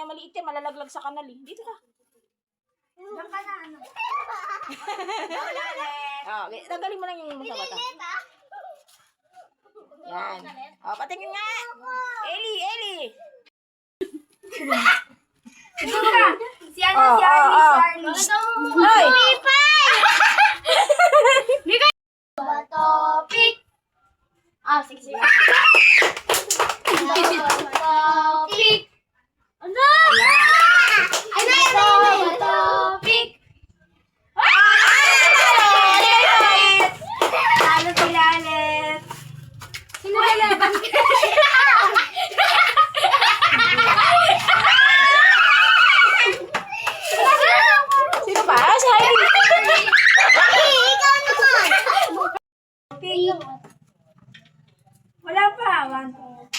na maliit yan, malalaglag sa kanal eh. Dito ka. Diyan ka na, ano? Oh, tanggalin mo lang yung sa mata. Yan. Oh, patingin nga. Eli. Si ano, si Arlie. Hoy! Topic. Sige. Topic. Ano? Topic. Ano sila ulit? Sino lalaban? Sino ba? Si Heidi. Ikaw naman. Wala pa.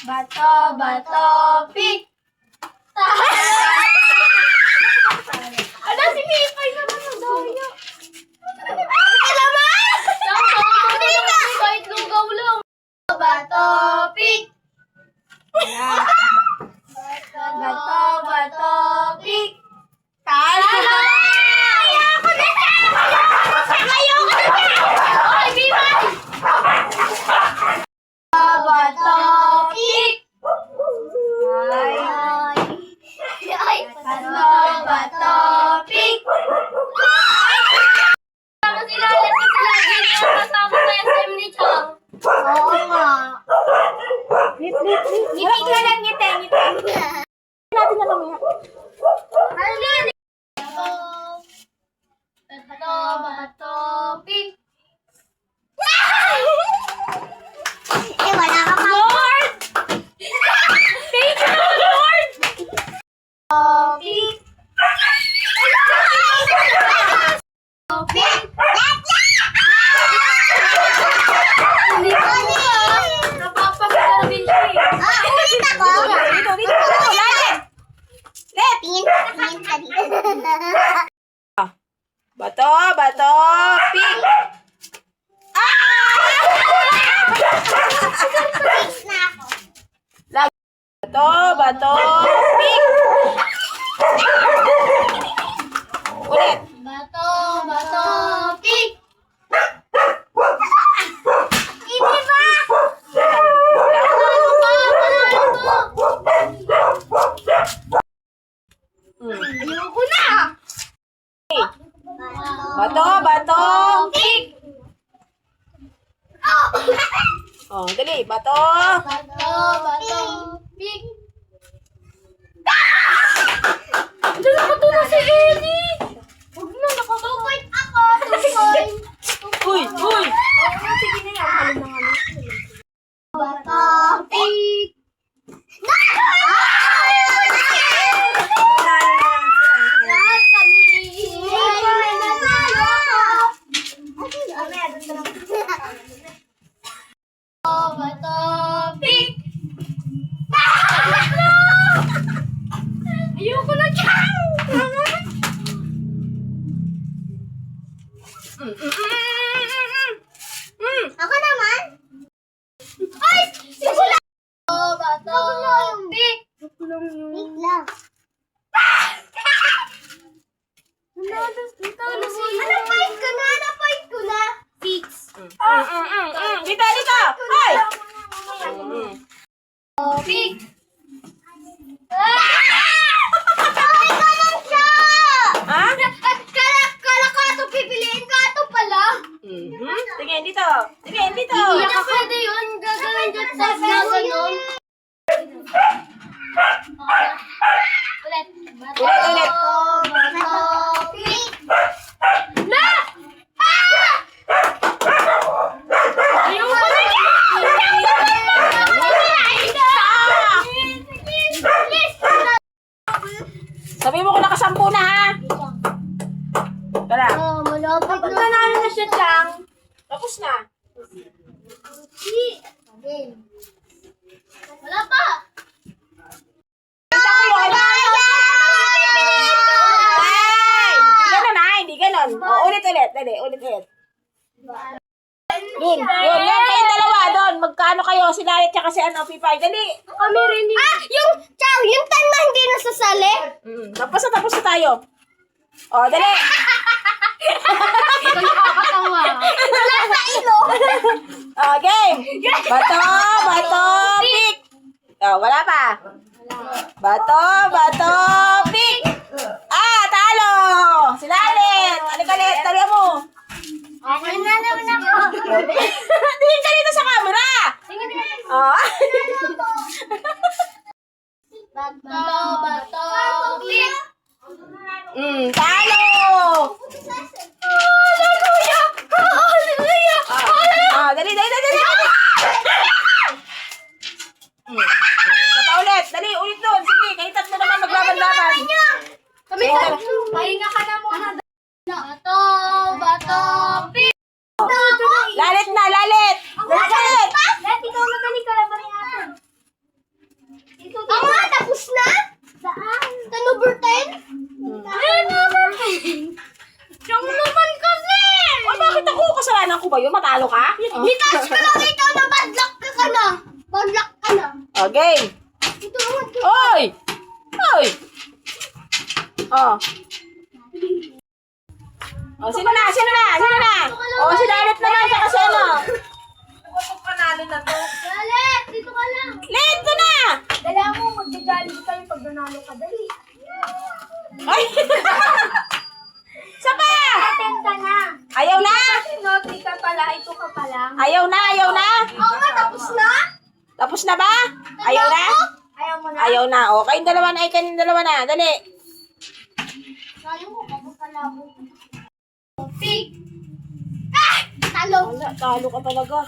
Bato, pick. Ano si Pipay naman ang doyo? Ano naman? Hindi na. Kahit lugaw lang. Bato, pick. Bato, pick. Tala! Ayoko na! Ayoko na! Okay, Pipay! Bato, pick. Bato, pick. Kasama sila ulit kasi lagi niya kasama sa SM ni Chang. Oo nga. Ngiti ka lang, ngiti. Natin na mamaya. Arlene! Bato, pick. Wala ka pa. Lord! Thank you, Lord! Pick. Pick. Napapagsabi siya eh. Ulit ako. Dito. Lalim. Tingin ka dito. Bato, pick. Fix na ako. Bato, pick. Ulit. Bato, pick. Hindi ba? Ayoko na! Bato, Pick! oh, dali, bato. Bato, pick! Diyan nakatulog si Ellie! Huwag na, nakaka-point ako! 2 point! Uy. Sige na yan, halin na nga. Bato, pick! Lahat kami! Bato, pick! Ayoko na dyan! Ako naman. Ay! Simula! Bato, pick! Wait lang. Ano point ko na? 6. Dito. Ay! Pick! Ha? Kala ko ito pipiliin ka ito pala. Tingin dito. Hindi ka pwede yun. Gagawin dyan sa gano'n. Ulit. Ulit. Bato, pick! Na! Ayoko na Sabi mo ko nakasampu na ha. Tara. malapit Kapag nanalo na siya, Chang, tapos na. Wala pa! Kita ko yun. Ay! Hindi ganon ha, hindi ganon. O, ulit. Dali, ulit. Dun, yan, kayong dalawa, doon. doon. Magkano kayo? Si Lalit tsaka si ano, Pipay. Dali. Kami rin yun. Yung tan na hindi nasasali. Tapos na tayo. O, dali. Ito nakakatawa. Wala sa ilo. O, game. Bato, pick. O, wala pa. Bato, pick. Talo. Si Lalit. Alikalit, tali mo. Okay na naman ako. Tingin ka dito sa camera. Oh. Bato, pick. Talo. Hallelujah! Hallelujah! Dali. Isa pa ulit. Dali, ulit doon. Sige, kahit tatlo naman maglaban-laban. Kami pahinga ka na muna. Bato, pick. Lalit na, lalit. Lalit. Ikaw na dali ka laban natin. Ako nga, tapos na? Saan? Sa number 10? Siyang naman kasi! Bakit ako? Kasalanan ko ba yun? Matalo ka? Mitas ko lang ikaw na bad luck ka na. Bad luck ka na. Okay. Ito naman. Oy! Sino na? Si Lalit naman, tsaka si ano. Galit! Dito ka lang! Lito na! Dala mo, magdadali kayo pag nanalo ka. Dali! Ay! Sapa! Atenta na! Ayaw na! Notary ka pala, ito ka pala. Ayaw na! Oo nga, tapos na? Tapos na ba? Ayaw na? Ayaw mo na? Ayaw na. O, kayong dalawa na. Dali. Sayang ko, kapag kalabo. Pick! Talo. Wala, talo ka talaga.